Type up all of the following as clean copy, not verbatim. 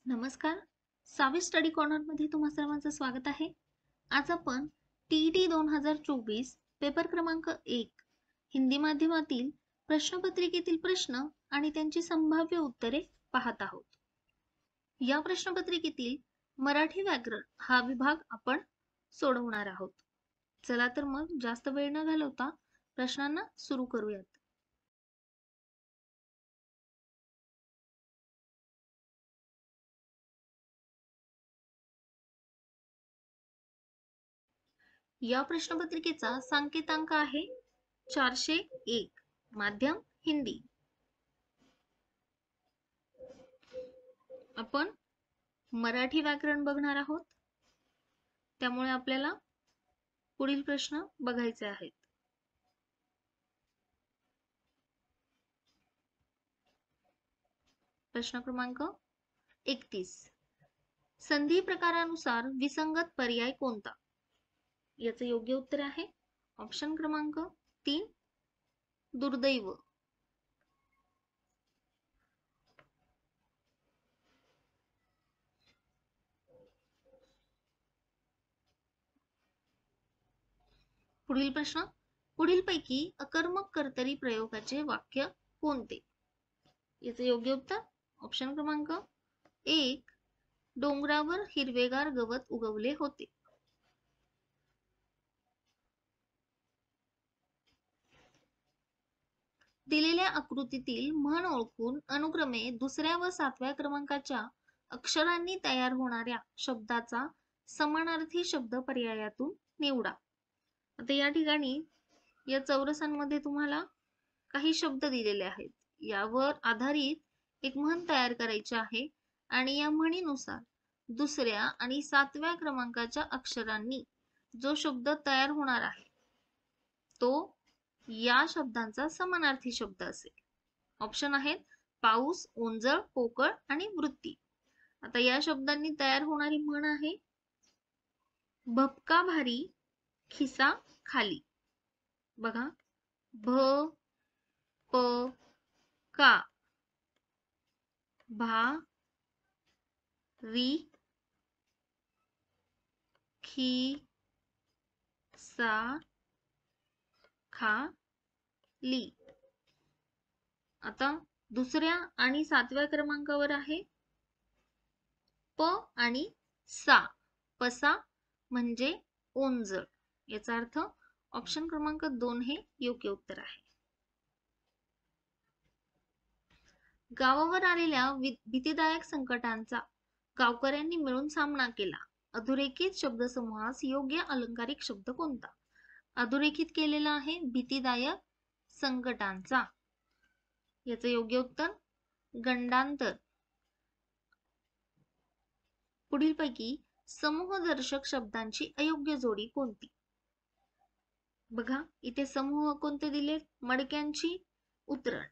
नमस्कार. सावी study corner मध्ये तुम्हा सर्वांचं स्वागत आहे. आज आपण टीईटी 2024 पेपर क्रमांक 1 हिंदी माध्यमातील प्रश्नपत्रिकेतील प्रश्न आणि त्यांची संभाव्य उत्तरे पाहत आहोत. या प्रश्नपत्रिकेतील मराठी व्याकरण हा विभाग आपण सोडवणार आहोत. चला तर मग जास्त वेळ न घालवता प्रश्नांना सुरू करूयात. या प्रश्नपत्रिकेचा सांकेतांक आहे 401. माध्यम हिंदी. आपण मराठी व्याकरण बघणार आहोत, त्यामुळे आपल्याला पुढील प्रश्न बघायचे आहेत. प्रश्न क्रमांक 31. संधी प्रकारानुसार विसंगत पर्याय कोणता? याचे योग्य उत्तर आहे ऑप्शन क्रमांक 3 दुर्दैव. पुढील प्रश्न. पुढीलपैकी अकर्मक कर्तरी प्रयोगाचे वाक्य कोणते? याचे योग्य उत्तर ऑप्शन क्रमांक 1 डोंगरावर हिरवेगार गवत उगवले होते. दिलेल्या आकृतीतील म्हण ओळखून अनुक्रमे दुसऱ्या व सातव्या क्रमांकाच्या अक्षरांनी तयार होणाऱ्या शब्दाचा समानार्थी शब्द पर्यायातून निवडा. आता या ठिकाणी या चौरसांमध्ये तुम्हाला काही शब्द दिलेले आहेत. यावर आधारित एक म्हण तयार करायची आहे आणि या म्हणीनुसार दुसऱ्या आणि सातव्या क्रमांकाच्या अक्षरांनी जो शब्द तयार होणार आहे तो या शब्दांचा समानार्थी शब्द असेल. ऑप्शन आहेत पाऊस, ओंजळ, पोकळ आणि वृत्ती. आता या शब्दांनी तयार होणारी म्हण आहे भपका भारी खिसा खाली. बघा, भ प का भा री खी सा खा ली. आता दुसऱ्या आणि सातव्या क्रमांकावर आहे प आणि सा. पसा म्हणजे ओंजळ. याचा अर्थ ऑप्शन क्रमांक 2 हे योग्य उत्तर आहे. गावावर आलेल्या भीतीदायक संकटांचा गावकऱ्यांनी मिळून सामना केला. अधोरेखित शब्दसमूहास योग्य अलंकारिक शब्द कोणता? अधोरेखित केलेला आहे भीतीदायक संकटांचा. याचे योग्य उत्तर गंडांतर. पुढीलपैकी समूहदर्शक शब्दांची अयोग्य जोडी कोणती? बघा, इथे समूह कोणते दिले? मडक्यांची उतरण,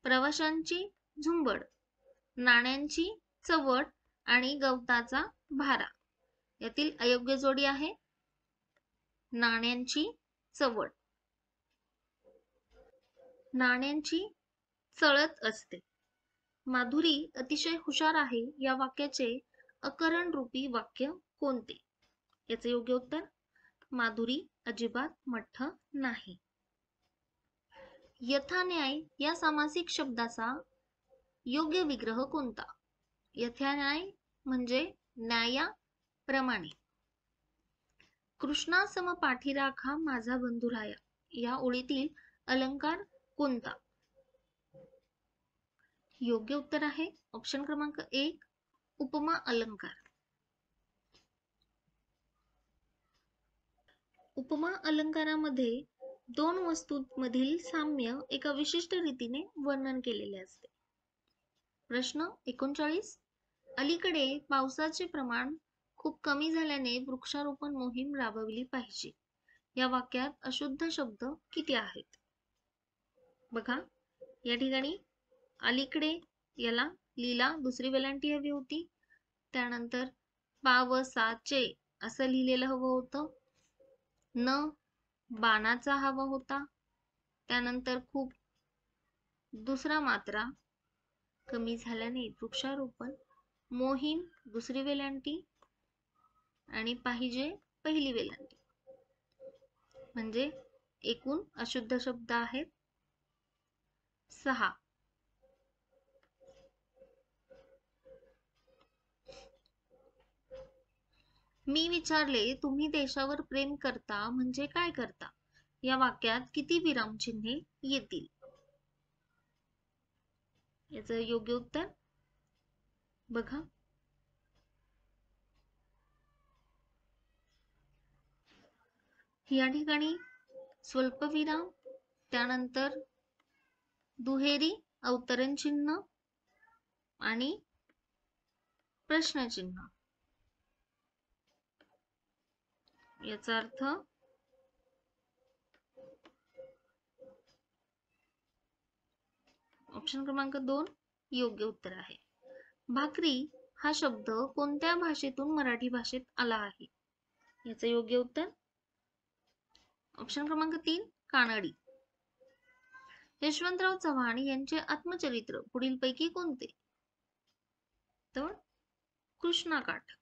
प्रवाशांची झुंबड, नाण्यांची चवट आणि गवताचा भारा. यातील अयोग्य जोडी आहे नाण्यांची चवट. नाण्यांची चळत असते. माधुरी अतिशय हुशार आहे या वाक्याचे अकरण रूपी वाक्य कोणते? याचे योग्य उत्तर माधुरी अजिबात मठ्ठ नाही. यथान्याय या सामासिक शब्दाचा योग्य विग्रह कोणता? यथान्याय म्हणजे न्यायाप्रमाणे. कृष्णा सम पाठीराखा माझा बंधुराया या ओळीतील अलंकार कोणता? योग्य उत्तर आहे ऑप्शन क्रमांक 1 उपमा अलंकार. उपमा अलंकारामध्ये दोन वस्तूंमधील साम्य एका विशिष्ट रीतीने वर्णन केलेले असते. प्रश्न 39. अलीकडे पावसाचे प्रमाण खूप कमी झाल्याने वृक्षारोपण मोहीम राबवली पाहिजे. या वाक्यात अशुद्ध शब्द किती आहेत? बघा, या ठिकाणी अलीकडे याला लीला दुसरी वेलांटी हवी होती. त्यानंतर पावसाचे असं लिहिलेलं हवं होतं. न बाणाचा हवा होता. त्यानंतर खूप दुसरा मात्रा कमी झाल्याने वृक्षारोपण मोहीम दुसरी वेलांटी आणि पाहिजे पहिली वेलांटी. म्हणजे एकूण अशुद्ध शब्द आहेत 6. मी विचारले तुम्ही देशावर प्रेम करता म्हणजे काय करता? या वाक्यात किती विरामचिन्हे येतील? याचं योग्य उत्तर बघा. या ठिकाणी स्वल्पविराम, त्यानंतर दुहेरी अवतरण चिन्ह आणि प्रश्नचिन्ह. याचा अर्थ ऑप्शन क्रमांक 2 योग्य उत्तर आहे. भाकरी हा शब्द कोणत्या भाषेतून मराठी भाषेत आला आहे? याचं योग्य उत्तर ऑप्शन क्रमांक 3 कानडी. यशवंतराव चव्हाण यांचे आत्मचरित्र पुढीलपैकी कोणते? तर कृष्णाकाठ.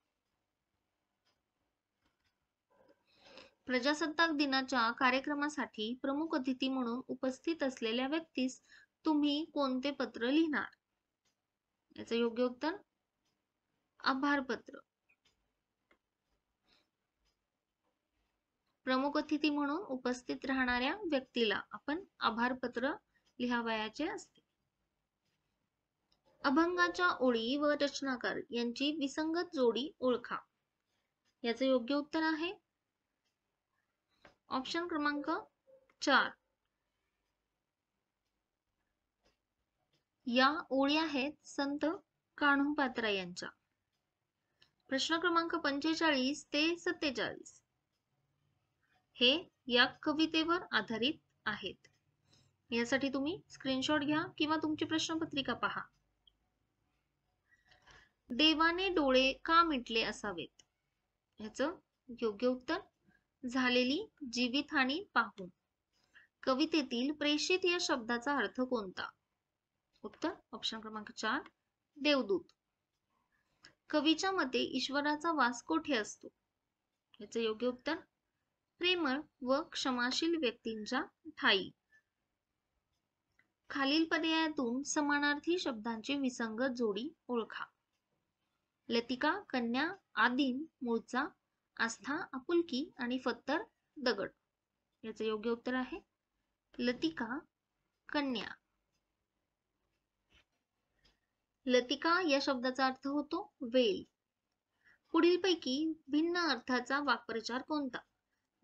प्रजासत्ताक दिनाच्या कार्यक्रमासाठी प्रमुख अतिथी म्हणून उपस्थित असलेल्या व्यक्तीस तुम्ही कोणते पत्र लिहिणार? याचं योग्य उत्तर आभार पत्र. प्रमुख अतिथी म्हणून उपस्थित राहणाऱ्या व्यक्तीला आपण आभार पत्र लिहावयाचे असते. अभंगाच्या ओळी व रचनाकार यांची विसंगत जोडी ओळखा. याचं योग्य उत्तर आहे ऑप्शन क्रमांक 4. या ओळी आहेत संत कान्होपात्रा यांच्या. प्रश्न क्रमांक 45 ते 47 हे या कवितेवर आधारित आहेत. यासाठी तुम्ही स्क्रीनशॉट घ्या किंवा तुमची प्रश्नपत्रिका पहा. देवाने डोळे का मिटले असावेत? याचं योग्य उत्तर झालेली जीवितहानी पाहून. कवितेतील प्रेषित या शब्दाचा अर्थ कोणता? उत्तर ऑप्शन क्रमांक 4 देवदूत. कवीच्या मते ईश्वराचा वास कोठे असतो? याचे योग्य उत्तर प्रेमळ व क्षमाशील व्यक्तींच्या ठायी. खालील पर्यायातून समानार्थी शब्दांची विसंगत जोडी ओळखा. लतिका कन्या आदिन मूळचा आस्था आपुलकी आणि फत्तर दगड. याचे योग्य उत्तर आहे लतिका कन्या. लतिका या शब्दाचा अर्थ होतो वेल. पुढीलपैकी भिन्न अर्थाचा वाक्प्रचार कोणता?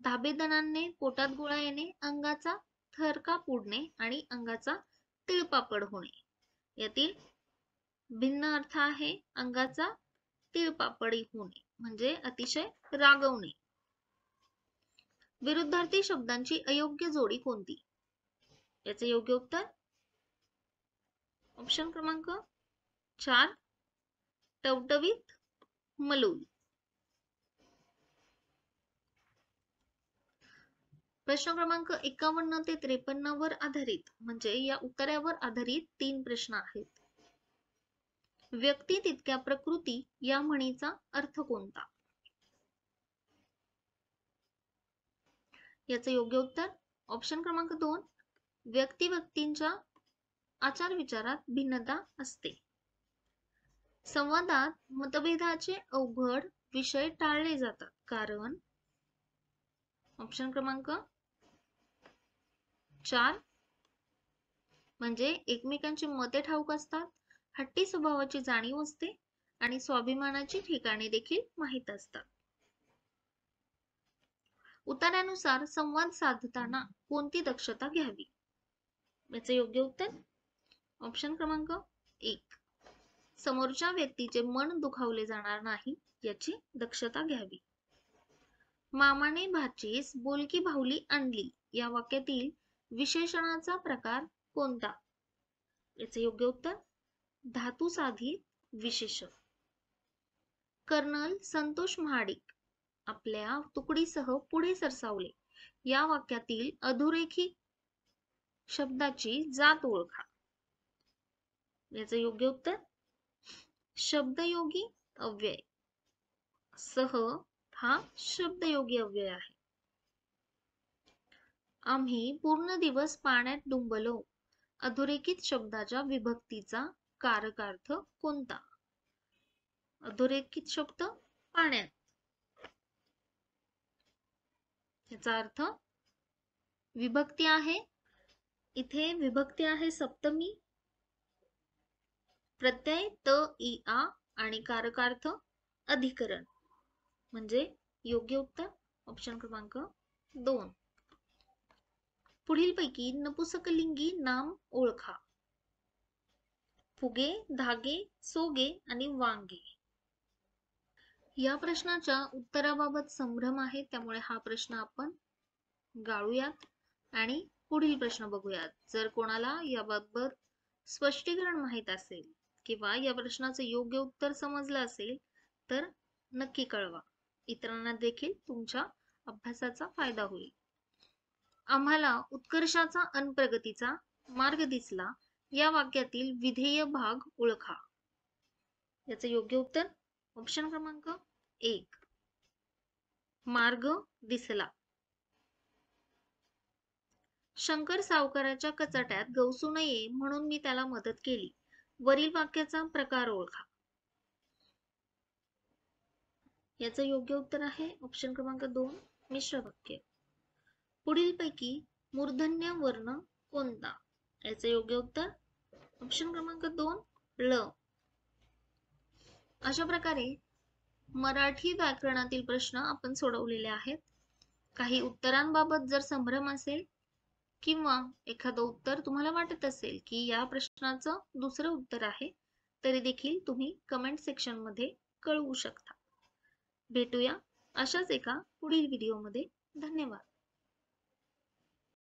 धाबेदनाने पोटात गोळा येणे, अंगाचा थरकाप उडणे आणि अंगाचा तिळपापड होणे. यातील भिन्न अर्थ आहे अंगाचा तिळपापड होणे म्हणजे अतिशय रागवणे. विरुद्धार्थी शब्दांची अयोग्य जोडी कोणती? याचे योग्य उत्तर ऑप्शन क्रमांक 4 टवटवीत मलूल. प्रश्न क्रमांक 51 ते 53 वर आधारित म्हणजे या उत्तरावर आधारित 3 प्रश्न आहेत. व्यक्ती तितक्या प्रकृती या म्हणीचा अर्थ कोणता? याचे योग्य उत्तर ऑप्शन क्रमांक 2 व्यक्ती व्यक्तींच्या आचार विचारात भिन्नता असते. संवादात मतभेदाचे अवघड विषय टाळले जातात कारण ऑप्शन क्रमांक 4 म्हणजे एकमेकांची मते ठाऊक असतात, हट्टी स्वभावाची जाणीव असते आणि स्वाभिमानाची ठिकाणे देखील माहित असतात. उत्तरानुसार संवाद साधताना कोणती दक्षता घ्यावी? याचे योग्य उत्तर ऑप्शन क्रमांक 1 समोरच्या व्यक्तीचे मन दुखावले जाणार नाही याची दक्षता घ्यावी. मामाने भाचीस बोलकी भावली आणली या वाक्यातील विशेषणाचा प्रकार कोणता? याचे योग्य उत्तर धातू साधित विशेषण. कर्नल संतोष महाडिक आपल्या तुकडीसह पुढे सरसावले या वाक्यातील अधोरेखित शब्दाची जात ओळखा. याचे योग्य उत्तर शब्दयोगी अव्यय. सह हा शब्दयोगी अव्यय आहे. आम्ही पूर्ण दिवस पाण्यात डुंबलो. अधोरेखित शब्दाच्या विभक्तीचा कारकार्थ कोणता? अधोरेखित शब्द पाण्यात, याचा अर्थ विभक्ती आहे. इथे विभक्ती आहे सप्तमी, प्रत्यय त इ आ आणि कारकार्थ अधिकरण, म्हणजे योग्य उत्तर ऑप्शन क्रमांक 2. पुढीलपैकी नपुसकलिंगी नाम ओळखा. फुगे, धागे, सोगे आणि वांगे. या प्रश्नाच्या उत्तराबाबत संभ्रम आहे, त्यामुळे हा प्रश्न आपण गाळूयात आणि पुढील प्रश्न बघूयात. जर कोणाला याबाबत स्पष्टीकरण माहित असेल किंवा या प्रश्नाचं योग्य उत्तर समजलं असेल तर नक्की कळवा. इतरांना देखील तुमच्या अभ्यासाचा फायदा होईल. आम्हाला उत्कर्षाचा अन प्रगतीचा मार्ग दिसला. या वाक्यातील विधेय भाग ओळखा. याचं योग्य उत्तर ऑप्शन क्रमांक 1. मार्ग दिसला. शंकर सावकाराच्या कचाट्यात गवसू नये म्हणून मी त्याला मदत केली. वरील वाक्याचा प्रकार ओळखा. याचं योग्य उत्तर आहे ऑप्शन क्रमांक 2. मिश्र वाक्य. पुढीलपैकी मूर्धन्य वर्ण कोणता? याचं योग्य उत्तर ऑप्शन क्रमांक 2. ल. अशा प्रकारे मराठी व्याकरणातील प्रश्न आपण सोडवलेले आहेत. काही उत्तरांबाबत जर संभ्रम असेल किंवा एखादं उत्तर तुम्हाला वाटत असेल की या प्रश्नाचं दुसरं उत्तर आहे, तरी देखील तुम्ही कमेंट सेक्शन मध्ये कळवू शकता. भेटूया अशाच एका पुढील व्हिडिओमध्ये. धन्यवाद.